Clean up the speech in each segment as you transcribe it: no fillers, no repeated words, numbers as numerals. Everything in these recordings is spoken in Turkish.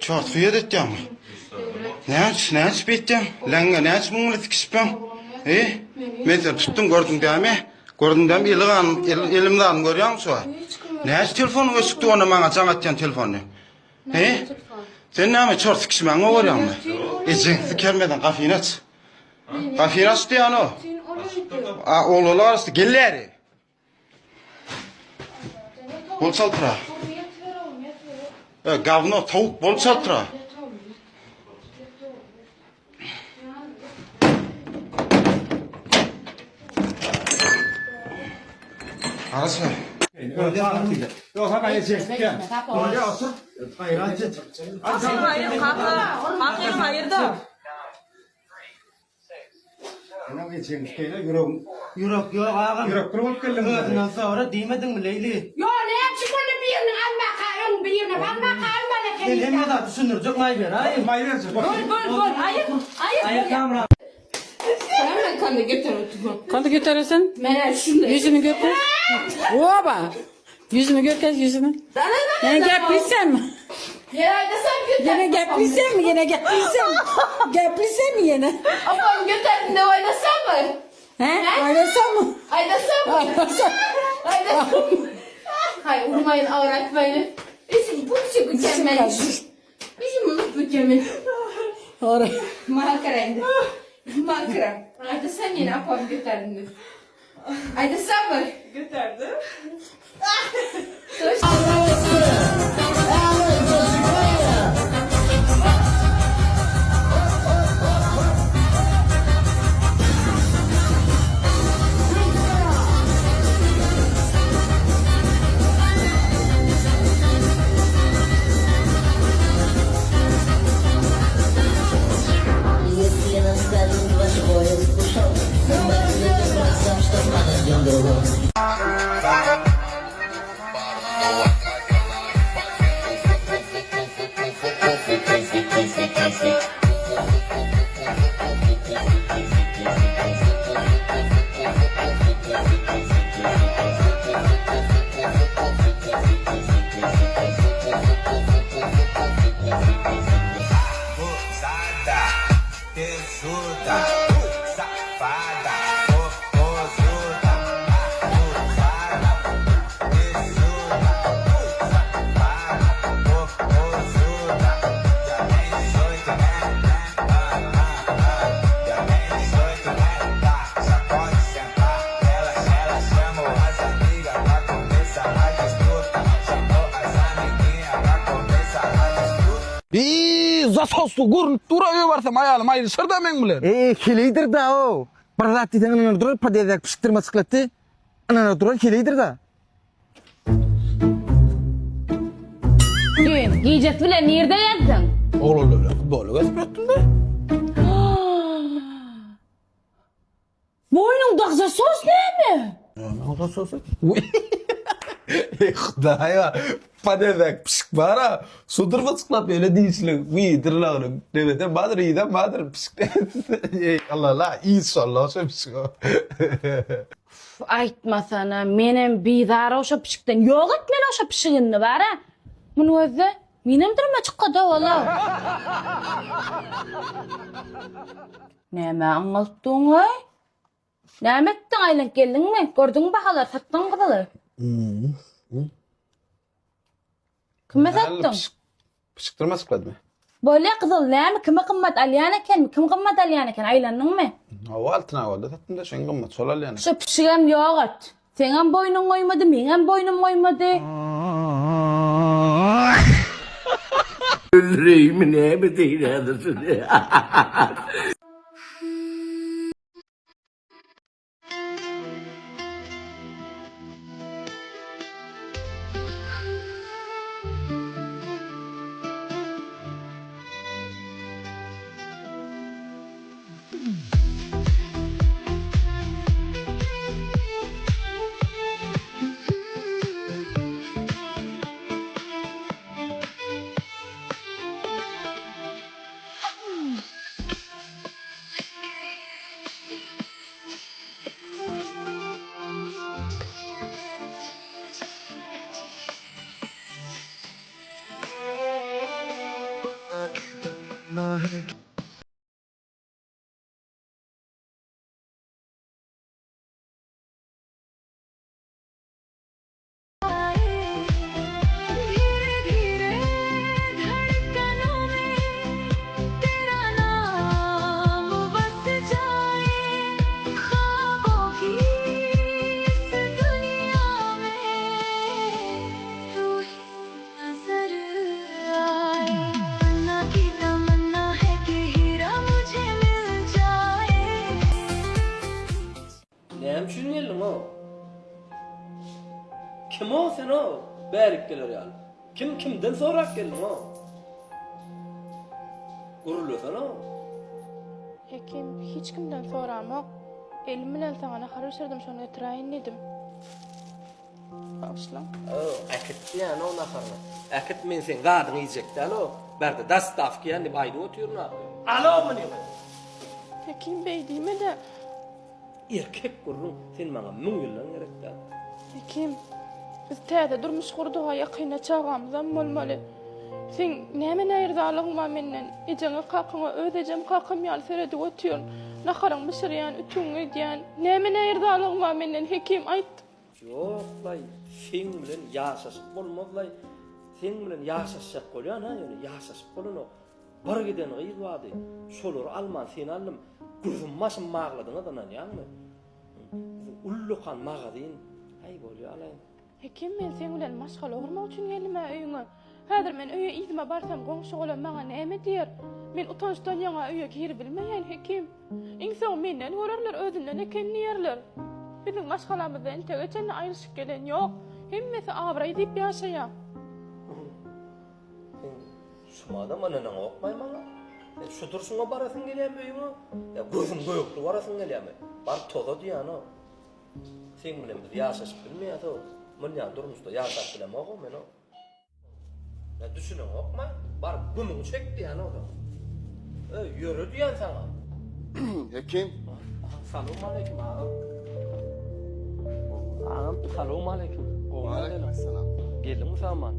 Çort kıyat ettim. Näç bittim? Langa näç muňla tikişpem? Men tuttum gördüm däme. Gördüm däme elimden görýän şu. Näç telefon ösükdi ona maňa jaňatýan telefony. Sen näme çort tikişmäňe görýänmi? Ejen kelmeden gafyny aç. Gafyny aç diýän o. Oğullar arasında gelleri. Bolçaltıra. Gavno tavuk bolçaltıra. Arası. Yok hayır çekeceğim. Oraya otur. Hayır hadi. Hayır kalkın hayırda. Ana geçelim. Yürek ağam. Yürek kırmak kellim. Ondan sonra demedin mi Leyli? Yo ne çıkmadı bir yerine alma karın bir yerine alma karın Sen hem de düşündürecek mayver. Hayır. Mayver çek. Gol hayır. Hayır kamera. Hemen kandı getir otur. Kandı götürürsün. Meral şunu. Yüzümü göster. Oba. Yüzümü göster yüzümü. Yine gepliysen mi? Herhalde sen götür. Yine gepliysen mi? Yine gepliysen mi? Gepliysen mi yine? Apam göterdin de oynasam mı? He? Oynasam mı? Oynasam mı? Oynasam mı? Hayır vurmayın ağratmayın. Bizim bu mükemmel. Bizim bu mükemmel. Oraya. Makaraydı. Makara. Haydi sen yine apam göterdin de. Haydi sen mı? Götürdü. Если я наставлю ваш поезд ушел, добавьте братцам, что подождем другого. Abusada, tesuda, safada, gostosuda, abusada, tesuda, safada, gostosuda. Ya nem 18, né? Ya nem 18, né? Tá, já pode sentar. Ela chamou as amigas pra começar a disputa. Chamou as amiguinhas pra começar a disputa. Zasoslu gurun dura varsam ayalım ayrı sırda men bilen. Keleydir da o. Barzat diden ana durar padedek piştirma sıklatı. Ana durar keleydir da. Dün giyecek bile nerede yazdın? Oğlum öyle futbolu gösterdim de. Boynun dağza sos ne mi? Ne zasosu? Xudaya padedek pişik bara. Sudurma sıklat öyle değilsin. Uy dirlağını. Demeden badır iyiden badır pişik. Allah Allah inşallah şu pişik. Aytma sana menem bidara oşa pişikten yok etmeli oşa pişiginni bara. Bunu özü menem durma çıkkada valla. Neme anılttın ay? Neme ettin aylan geldin mi? Gördün mü bakalar sattın kıdalı? Kime sattın? Pişiktirme sıkladı mı? Böyle kızıl neme kime kımmat alyan eken kim kımmat alyan eken aylandın mı? O altına oldu. Tattım da sen gımmat solar yani. Şu pişigen yok et. Senin boynun koymadı, benim boynum koymadı. Yüreğimi neye mi değerlendirsin? धीरे धीरे धड़कनों में तेरा नाम बस जाए ख्वाबों की इस दुनिया में तू ही नजर आए तमन्ना की तमन्ना है कि हीरा मुझे मिल जाए Nem düşünüyorsun o? Kim o sen o? Berik gelir yani. Kimden sorak geldin o? Guruluyorsan o? Hekim hiç kimden soramok. Elim bilen sana karıştırdım şonu etirayin dedim. Bağışla. Akit yani o nakarına. Akit men sen gadın yiyecekti alo. Berde dastaf ki yani baydı otuyorsun ha. Alo mu ne? Hekim bey değil mi de? Erkek gurrun sen bana mün yıllan gerekti. Hekim biz täze durmuş kurduğa yakina çağamızdan bolmaly. Sen näme näýerdalygyň var menden? Ejeňe kakyňa ödejem kakym ýaly seredi otuýaryn. Naharaň bişirýän, ütüňi edýän. Näme näýerdalygyň var menden? Hekim aýt. Yok lay, sen bilen yaşasıp bolmaz lay. Sen bilen yaşasak bolýan ha, ýöne yaşasyp bolan o. Bar giden gyýy wady. Şolar alman sen alym. Gözüm maşym magladyň adan ýa-ni. Ullukan magadyn. Ay bolýar alay. Hekim men sen bilen maşgal ogurmak üçin gelme öýüňe. Häzir men öýe ýitme barsam goňşy bolan maňa näme diýer? Men utançdan ýaňa öýe giri bilmeýän hekim. Insan menden görerler, özünden ekem diýerler. Bizim maşgalamyzdan tegeçen aýryşyp gelen ýok. Hemmesi awra edip ýaşaýar. Şumada manaňa okmaýmaňa. Sen şu durşuňa barasyň gelýärmi öýüňe? Ya gözüm goýukly barasyň gelýärmi? Bar toza diýän o. Sen bilen bir ýaşaşyp bilmeýär o. Men ýa durmuşda ýaşap bilemok o men o. Ya düşünüň okma, bar gümüň çek diýän o da. Yürü diýän saňa. Hekim, Salamu aleykum ağam. Ağam, salamu aleykum. aleykümselam. Geldim zaman.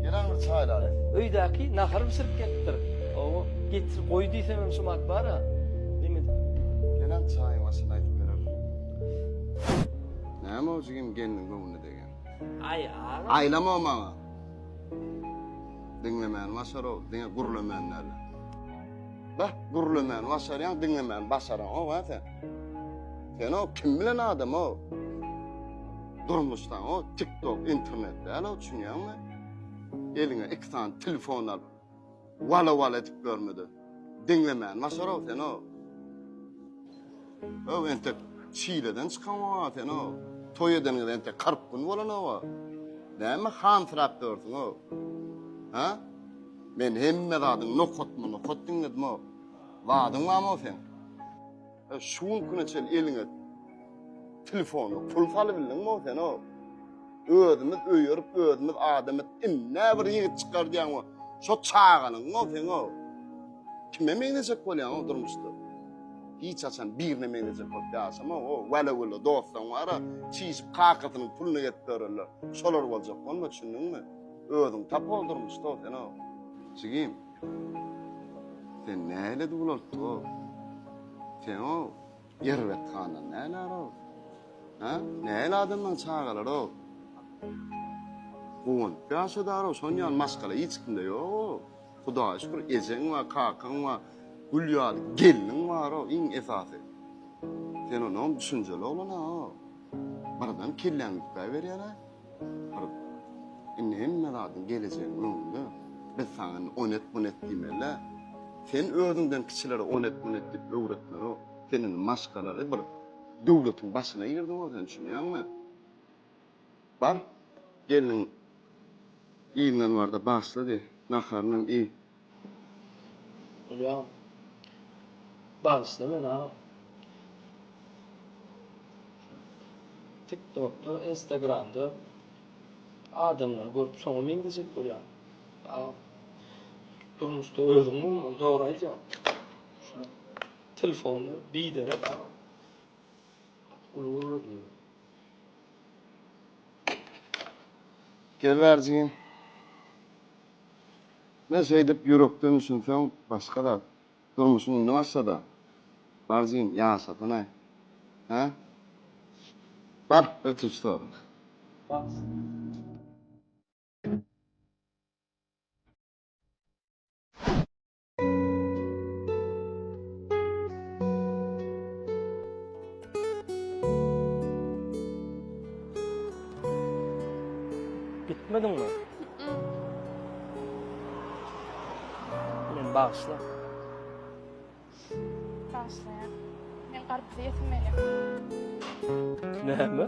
Gelen bir çaylar. Öydäki nahar pişirip getdir. O getir koy diýsem hem şumat bar ha. Demedi. Gelen çayın başına aytıp berer. Näme o jigim gelinin gömüne degen? Ay ağam. Aylama o maňa. Dinlemän başar o, diňe gurlemänler. Bak, gurlemän başarýan, dinlemän başaran o wata. Sen o kim bilen adam o? Durmuşdan o TikTok, internetde alo düşünýärmi? Eline 2 tane telefon alıp wala etip görmedi. Dinlemän başar o sen o. O ente Çile'den çıkan o sen o. Toyeden ente 40 gün bolan o. Näme hantrap dördün o? Ha? Men hemme dadın nokot dinledim o. Vadın var mı o sen? Şuun küneçel eline telefonu pul falı bildin mi o sen o? Ödümüz adamız inne bir yigit çıkar diyen o. Şo çağanın o sen o. Kime meynecek bolyan o durmuştu? Hiç açan birine meynecek ol diyasam o. Vele dostan var ha. Çiğsip kakatının pulunu gettirirler. Şolar olacak olma düşündün mü? Ödüm tap oldurmuştu o sen o. Sigim, sen neyle duruyordu o? Sen o yervet kanan neyle o? Ha? Neyle adamdan çağırır o? Kuğun, piyasa da o sonyan maskala hiç kimde yok. Kuda şükür ezen var, kakan var, gülüyor, gelinin var o, in esası. Sen onun düşünceli olan o. Baradan kirlenlik veriyor ha. Hemme adın geleceğin önünde. Biz sana onet diýmeli. Sen özünden kiçilere onet dip öwretme o. Senin maskalary bir döwletiň başyna ýerdiň o sen düşünýärmi? Bar, gelin iýinden barda başlady. Naharnyň iyi. Ya. Başlama na. TikTok'ta, Instagram'da adamlar görüp soňa meňdejek bolýar. Durmuşda özüm doğru aýdýar. Telefonu biýdere ulur. Gel verjin. Ne seydip yürekten düşünsen başka da durmuşun ne varsa da barzın yaşadın ay. Ha? Bar ötüstü. Gitmedin mi? Men bağışla. Başla ya. Men qarpyz yetim elem. Näme?